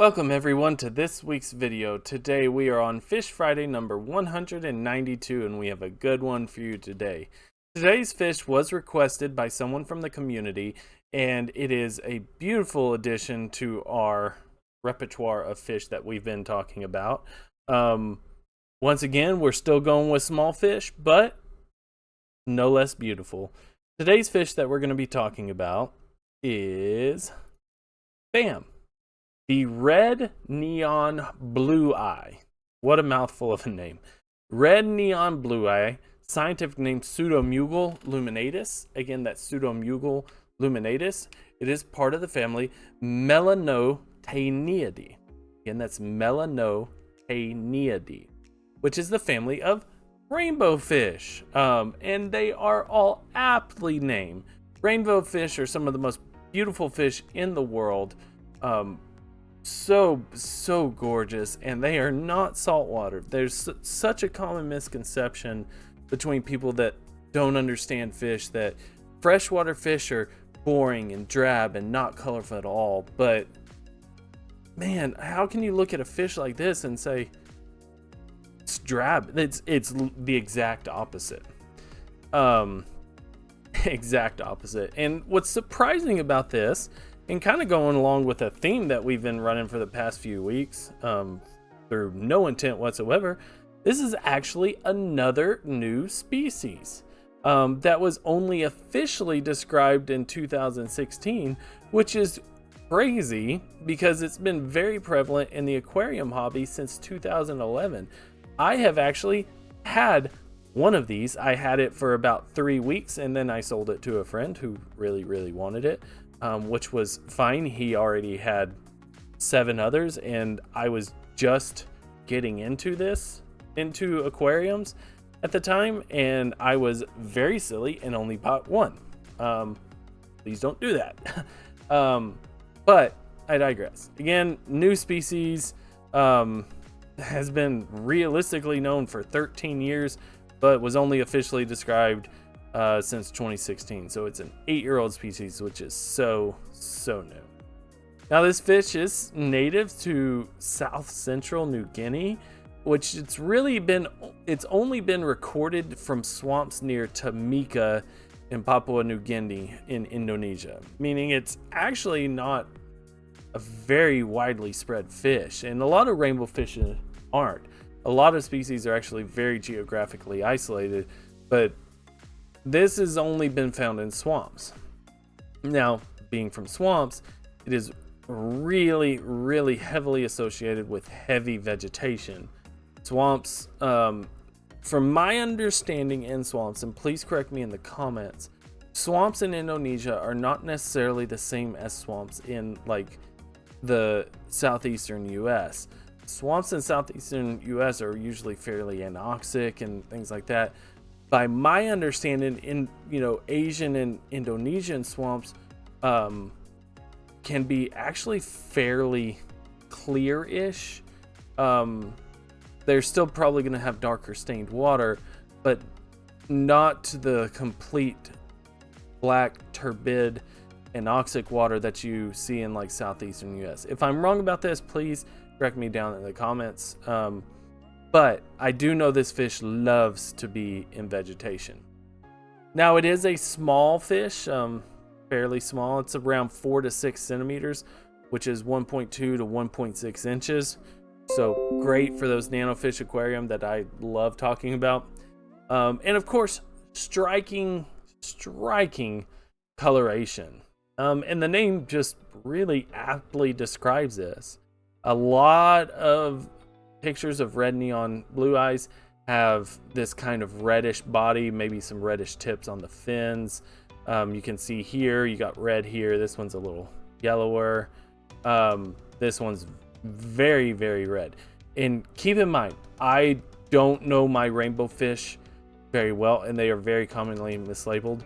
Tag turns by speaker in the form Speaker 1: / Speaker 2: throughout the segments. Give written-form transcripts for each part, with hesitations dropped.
Speaker 1: Welcome everyone to this week's video. Today we are on Fish Friday number 192 and we have a good one for you today. Today's fish was requested by someone from the community and it is a beautiful addition to our repertoire of fish that we've been talking about. Once again, we're still going with small fish, but no less beautiful. Today's fish that we're going to be talking about is bam! The red neon blueeye. What a mouthful of a name. Red neon blueeye, scientific name Pseudomugil luminatus. Again, that's Pseudomugil luminatus. It is part of the family Melanotaenidae. Again, that's Melanotaenidae, which is the family of rainbow fish. And they are all aptly named. Rainbow fish are some of the most beautiful fish in the world. So gorgeous, and they are not saltwater. There's such a common misconception between people that don't understand fish that freshwater fish are boring and drab and not colorful at all. But man, how can you look at a fish like this and say it's drab? It's the exact opposite. Exact opposite. And what's surprising about this, and kind of going along with a theme that we've been running for the past few weeks, through no intent whatsoever, this is actually another new species that was only officially described in 2016, which is crazy because it's been very prevalent in the aquarium hobby since 2011. I have actually had one of these. I had it for about 3 weeks and then I sold it to a friend who really wanted it. Which was fine. He already had 7 others, and I was just getting into aquariums at the time, and I was very silly and only bought one. Please don't do that. But I digress. Again, new species, has been realistically known for 13 years, but was only officially described since 2016, so it's an 8-year-old species, which is so new. Now this fish is native to South Central New Guinea, which it's only been recorded from swamps near Timika in Papua New Guinea in Indonesia, meaning it's actually not a very widely spread fish, and a lot of rainbow fish aren't. A lot of species are actually very geographically isolated, but this has only been found in swamps. Now, being from swamps, it is really heavily associated with heavy vegetation. Swamps, from my understanding in swamps, and please correct me in the comments, swamps in Indonesia are not necessarily the same as swamps in like the southeastern US. Swamps in southeastern US are usually fairly anoxic and things like that. By my understanding, in Asian and Indonesian swamps can be actually fairly clear-ish. They're still probably going to have darker stained water, but not to the complete black, turbid, anoxic water that you see in like southeastern US. If I'm wrong about this, please correct me down in the comments. But I do know this fish loves to be in vegetation. Now it is a small fish, fairly small. It's around 4 to 6 centimeters, which is 1.2 to 1.6 inches. So great for those nanofish aquarium that I love talking about. And of course, striking coloration. And the name just really aptly describes this. A lot of pictures of red neon blue eyes have this kind of reddish body, maybe some reddish tips on the fins. You can see here, you got red here. This one's a little yellower. This one's very red. And keep in mind, I don't know my rainbow fish very well, and they are very commonly mislabeled.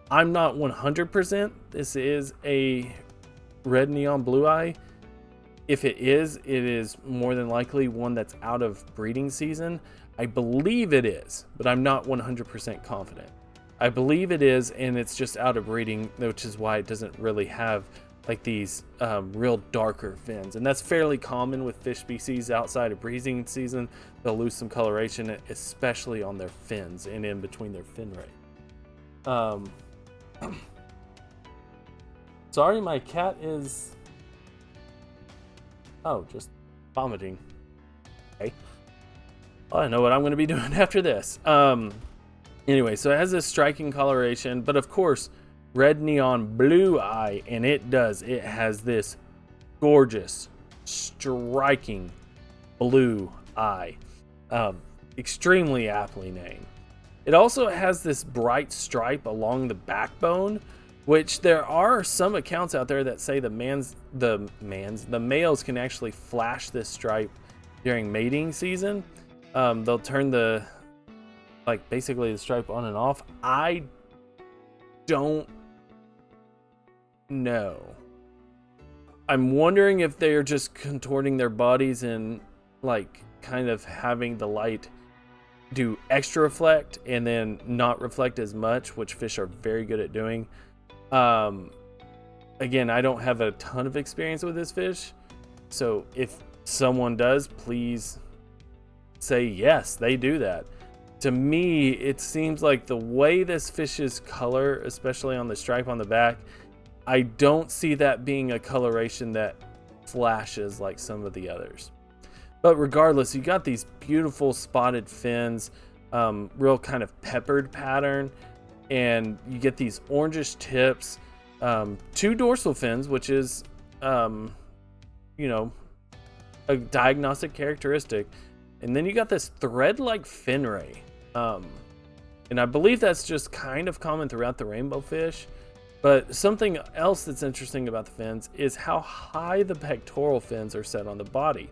Speaker 1: I'm not 100% this is a red neon blue eye. If it is more than likely one that's out of breeding season. I believe it is, but I'm not 100% confident. I believe it is, and it's just out of breeding, which is why it doesn't really have like these real darker fins, and that's fairly common with fish species outside of breeding season. They'll lose some coloration, especially on their fins and in between their fin rays. Sorry, my cat is just vomiting. Okay, well, I know what I'm going to be doing after this. Anyway, so it has this striking coloration, but of course red neon blue eye, and it has this gorgeous striking blue eye, extremely aptly named. It also has this bright stripe along the backbone, which there are some accounts out there that say the males can actually flash this stripe during mating season. They'll turn basically the stripe on and off. I don't know. I'm wondering if they're just contorting their bodies and kind of having the light do extra reflect and then not reflect as much, which fish are very good at doing. Again, I don't have a ton of experience with this fish, so if someone does, please say yes, they do that. To me, it seems like the way this fish's color, especially on the stripe on the back, I don't see that being a coloration that flashes like some of the others. But regardless, you got these beautiful spotted fins, real kind of peppered pattern, and you get these orangish tips, 2 dorsal fins, which is, a diagnostic characteristic. And then you got this thread-like fin ray. And I believe that's just kind of common throughout the rainbow fish. But something else that's interesting about the fins is how high the pectoral fins are set on the body.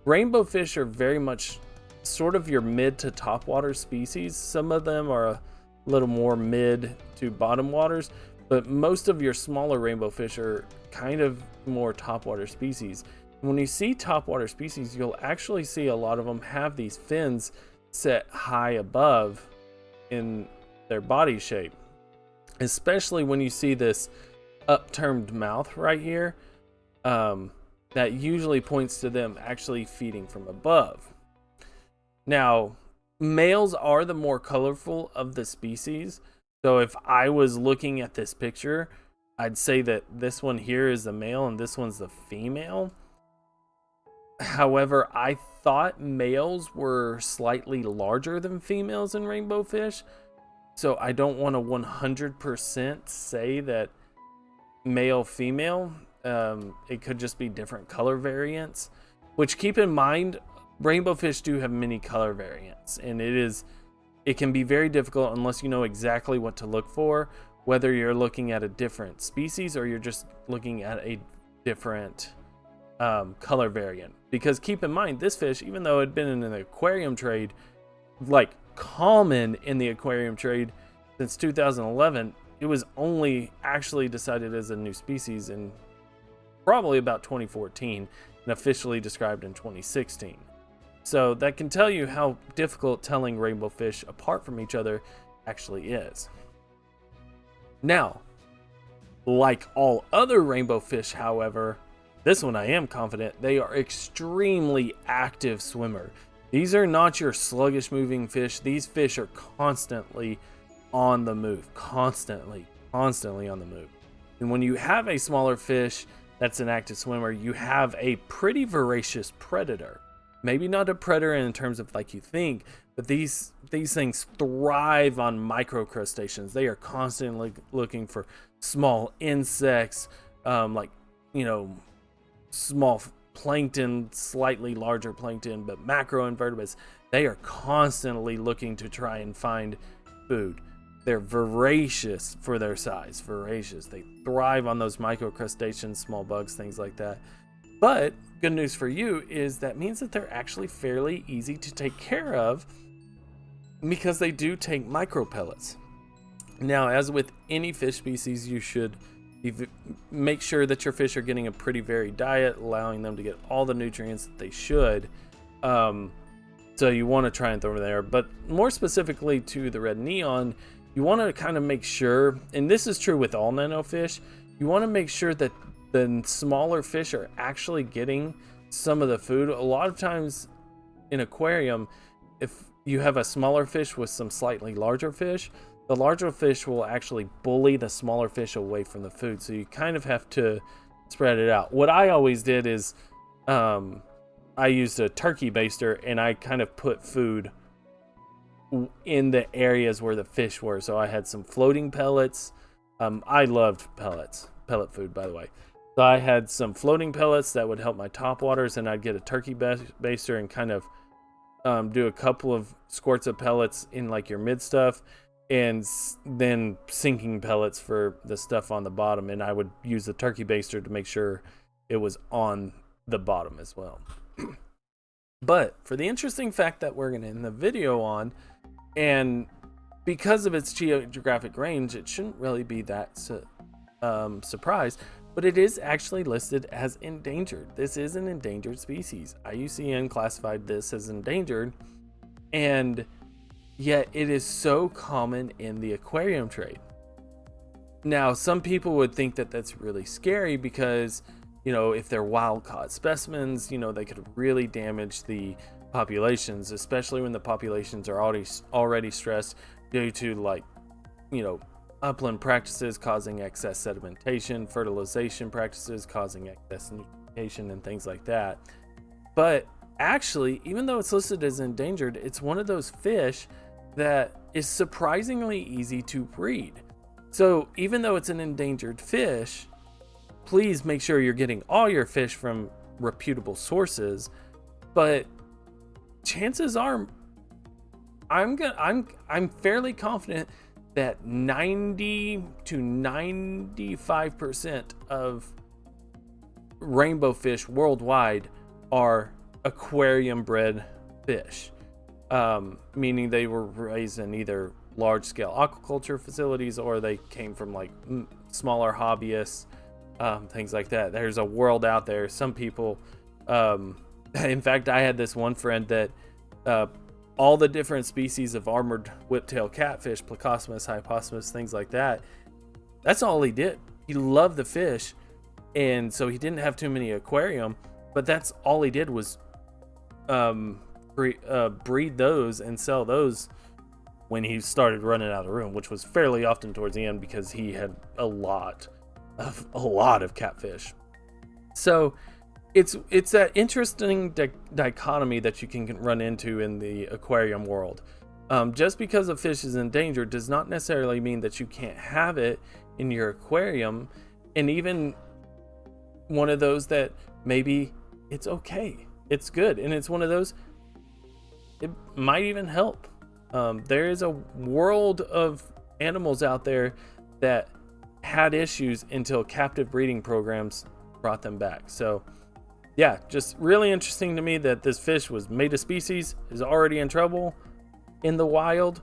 Speaker 1: Rainbow fish are very much sort of your mid to top water species. Some of them are a little more mid to bottom waters, but most of your smaller rainbow fish are kind of more top water species. When you see top water species, you'll actually see a lot of them have these fins set high above in their body shape, especially when you see this upturned mouth right here. That usually points to them actually feeding from above. Now, males are the more colorful of the species, so if I was looking at this picture, I'd say that this one here is the male and this one's the female. However, I thought males were slightly larger than females in rainbow fish, so I don't want to 100% say that male female. It could just be different color variants, which, keep in mind, rainbow fish do have many color variants, and it can be very difficult unless you know exactly what to look for, whether you're looking at a different species or you're just looking at a different color variant. Because keep in mind, this fish, even though it had been in the aquarium trade, common in the aquarium trade since 2011, it was only actually decided as a new species in probably about 2014 and officially described in 2016. So that can tell you how difficult telling rainbow fish apart from each other actually is. Now, like all other rainbow fish, however, this one I am confident they are extremely active swimmer. These are not your sluggish moving fish. These fish are constantly on the move, constantly on the move. And when you have a smaller fish that's an active swimmer, you have a pretty voracious predator. Maybe not a predator in terms of like you think, but these things thrive on microcrustaceans. They are constantly looking for small insects, small plankton, slightly larger plankton, but macroinvertebrates. They are constantly looking to try and find food. They're voracious for their size, voracious. They thrive on those microcrustaceans, small bugs, things like that. But good news for you is that means that they're actually fairly easy to take care of because they do take micropellets. Now, as with any fish species, you should make sure that your fish are getting a pretty varied diet, allowing them to get all the nutrients that they should. So you want to try and throw them there. But more specifically to the red neon, you want to kind of make sure, and this is true with all nanofish, you want to make sure that the smaller fish are actually getting some of the food. A lot of times in aquarium, if you have a smaller fish with some slightly larger fish, the larger fish will actually bully the smaller fish away from the food. So you kind of have to spread it out. What I always did is I used a turkey baster, and I kind of put food in the areas where the fish were. So I had some floating pellets. I loved pellet food, by the way. So I had some floating pellets that would help my top waters, and I'd get a turkey baster and kind of do a couple of squirts of pellets in like your mid stuff, and then sinking pellets for the stuff on the bottom. And I would use the turkey baster to make sure it was on the bottom as well. But for the interesting fact that we're going to end the video on, and because of its geographic range, it shouldn't really be that surprised, but it is actually listed as endangered. This is an endangered species. IUCN classified this as endangered, and yet it is so common in the aquarium trade. Now, some people would think that that's really scary because, you know, if they're wild caught specimens, you know, they could really damage the populations, especially when the populations are already stressed due to, like, you know, upland practices causing excess sedimentation, fertilization practices causing excess nutrition, and things like that. But actually, even though it's listed as endangered, it's one of those fish that is surprisingly easy to breed. So even though it's an endangered fish, please make sure you're getting all your fish from reputable sources. But chances are, I'm fairly confident that 90 to 95% of rainbow fish worldwide are aquarium bred fish, meaning they were raised in either large scale aquaculture facilities or they came from like smaller hobbyists, things like that. There's a world out there. Some people, in fact, I had this one friend that all the different species of armored whiptail catfish, Plecostomus, Hypostomus, things like that, that's all he did. He loved the fish, and so he didn't have too many aquarium, but that's all he did was breed those and sell those when he started running out of room, which was fairly often towards the end because he had a lot of catfish. So it's that interesting dichotomy that you can run into in the aquarium world. Just because a fish is endangered does not necessarily mean that you can't have it in your aquarium, and even one of those that maybe it's okay, it's good, and it's one of those, it might even help. There is a world of animals out there that had issues until captive breeding programs brought them back. So yeah, just really interesting to me that this fish was made of species, is already in trouble in the wild,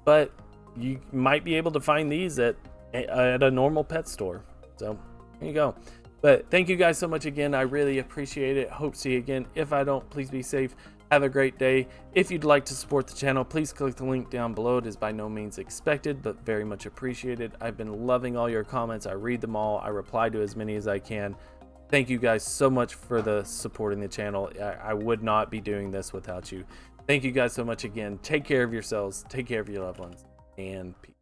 Speaker 1: but you might be able to find these at a normal pet store. So there you go. But thank you guys so much again. I really appreciate it. Hope to see you again. If I don't, please be safe. Have a great day. If you'd like to support the channel, please click the link down below. It is by no means expected, but very much appreciated. I've been loving all your comments. I read them all. I reply to as many as I can. Thank you guys so much for the supporting the channel. I would not be doing this without you. Thank you guys so much again. Take care of yourselves. Take care of your loved ones, and peace.